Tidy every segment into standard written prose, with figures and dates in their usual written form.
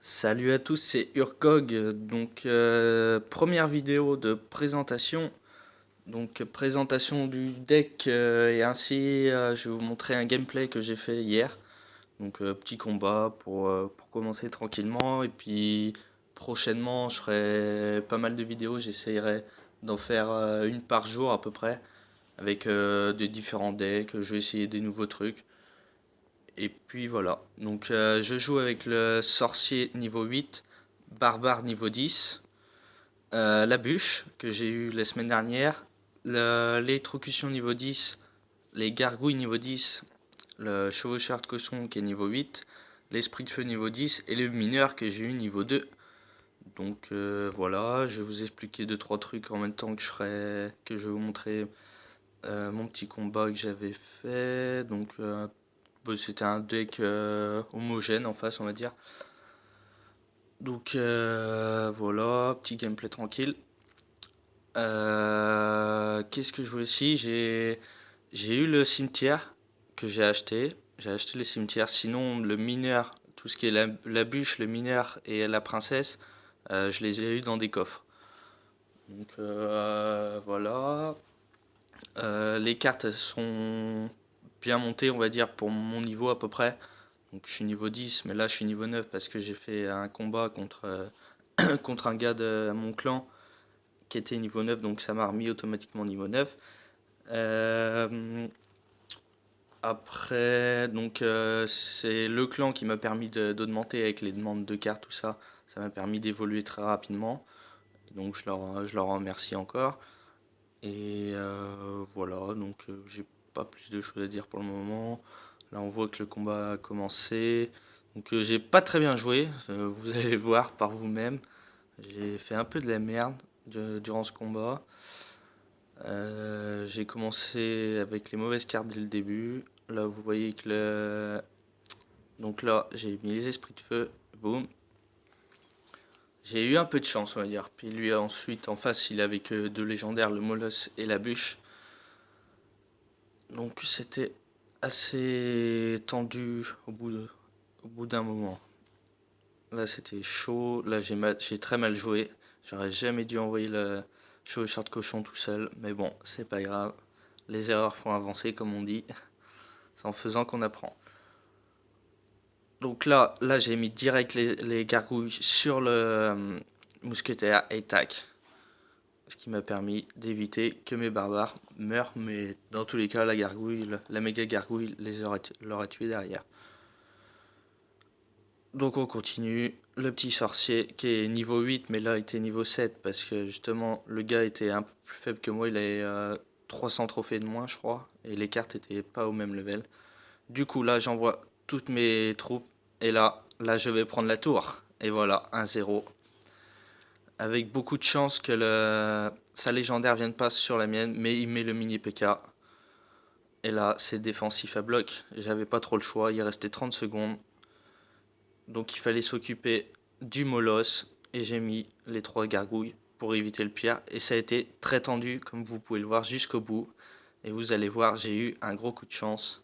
Salut à tous, c'est Urkog. Première vidéo de présentation. Donc, présentation du deck et ainsi, je vais vous montrer un gameplay que j'ai fait hier. Petit combat pour commencer tranquillement. Et puis, prochainement, je ferai pas mal de vidéos. J'essaierai d'en faire une par jour à peu près. Avec des différents decks. Je vais essayer des nouveaux trucs. Et puis voilà. Je joue avec le sorcier niveau 8, barbare niveau 10, la bûche que j'ai eu la semaine dernière, l'électrocution niveau 10, les gargouilles niveau 10, le chevaucheur de cochon qui est niveau 8, l'esprit de feu niveau 10 et le mineur que j'ai eu niveau 2. Voilà, je vais vous expliquer deux trois trucs en même temps que je vais vous montrer mon petit combat que j'avais fait. C'était un deck homogène en face, on va dire. Voilà, petit gameplay tranquille. Qu'est-ce que je voulais aussi j'ai eu le cimetière que j'ai acheté. J'ai acheté le cimetière. Sinon, le mineur, tout ce qui est la bûche, le mineur et la princesse, je les ai eu dans des coffres. Voilà. Les cartes sont bien montées, on va dire, pour mon niveau à peu près. Donc je suis niveau 10, mais là je suis niveau 9 parce que j'ai fait un combat contre un gars de mon clan qui était niveau 9, donc ça m'a remis automatiquement niveau 9. Euh, c'est le clan qui m'a permis d'augmenter avec les demandes de cartes, tout ça. Ça m'a permis d'évoluer très rapidement. Donc je leur remercie encore. J'ai pas plus de choses à dire pour le moment. Là on voit que le combat a commencé. J'ai pas très bien joué, vous allez voir par vous-même. J'ai fait un peu de la merde durant ce combat. J'ai commencé avec les mauvaises cartes dès le début. Là vous voyez que Donc là j'ai mis les esprits de feu. Boum. J'ai eu un peu de chance on va dire. Puis lui ensuite en face il avait que deux légendaires, le Molosse et la bûche. Donc c'était assez tendu au bout d'un moment. Là c'était chaud, là j'ai très mal joué. J'aurais jamais dû envoyer le chevaucheur de cochon tout seul, mais bon, c'est pas grave. Les erreurs font avancer comme on dit. C'est en faisant qu'on apprend. Là j'ai mis direct les gargouilles sur le mousquetaire et tac. Ce qui m'a permis d'éviter que mes barbares meurent, mais dans tous les cas, la gargouille, la méga gargouille l'aurait tué derrière. Donc on continue. Le petit sorcier qui est niveau 8, mais là il était niveau 7 parce que justement le gars était un peu plus faible que moi. Il avait 300 trophées de moins, je crois, et les cartes étaient pas au même level. Du coup, là j'envoie toutes mes troupes et là je vais prendre la tour. Et voilà, 1-0. Avec beaucoup de chance que sa légendaire vienne pas sur la mienne, mais il met le mini PK. Et là, c'est défensif à bloc. J'avais pas trop le choix, il restait 30 secondes. Donc il fallait s'occuper du molosse. Et j'ai mis les 3 gargouilles pour éviter le pire. Et ça a été très tendu, comme vous pouvez le voir, jusqu'au bout. Et vous allez voir, j'ai eu un gros coup de chance.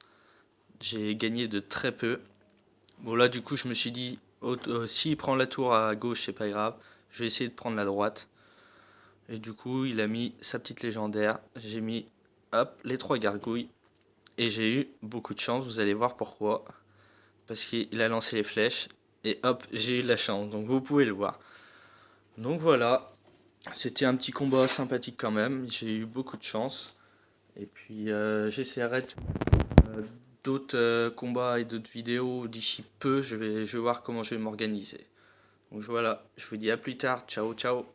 J'ai gagné de très peu. Bon là, du coup, je me suis dit, s'il prend la tour à gauche, c'est pas grave. Je vais essayer de prendre la droite. Et du coup, il a mis sa petite légendaire. J'ai mis, hop, les 3 gargouilles. Et j'ai eu beaucoup de chance, vous allez voir pourquoi. Parce qu'il a lancé les flèches. Et hop, j'ai eu de la chance. Donc vous pouvez le voir. Donc voilà. C'était un petit combat sympathique quand même. J'ai eu beaucoup de chance. Et puis j'essaierai d'autres combats et d'autres vidéos d'ici peu. Je vais voir comment je vais m'organiser. Donc voilà, je vous dis à plus tard. Ciao, ciao.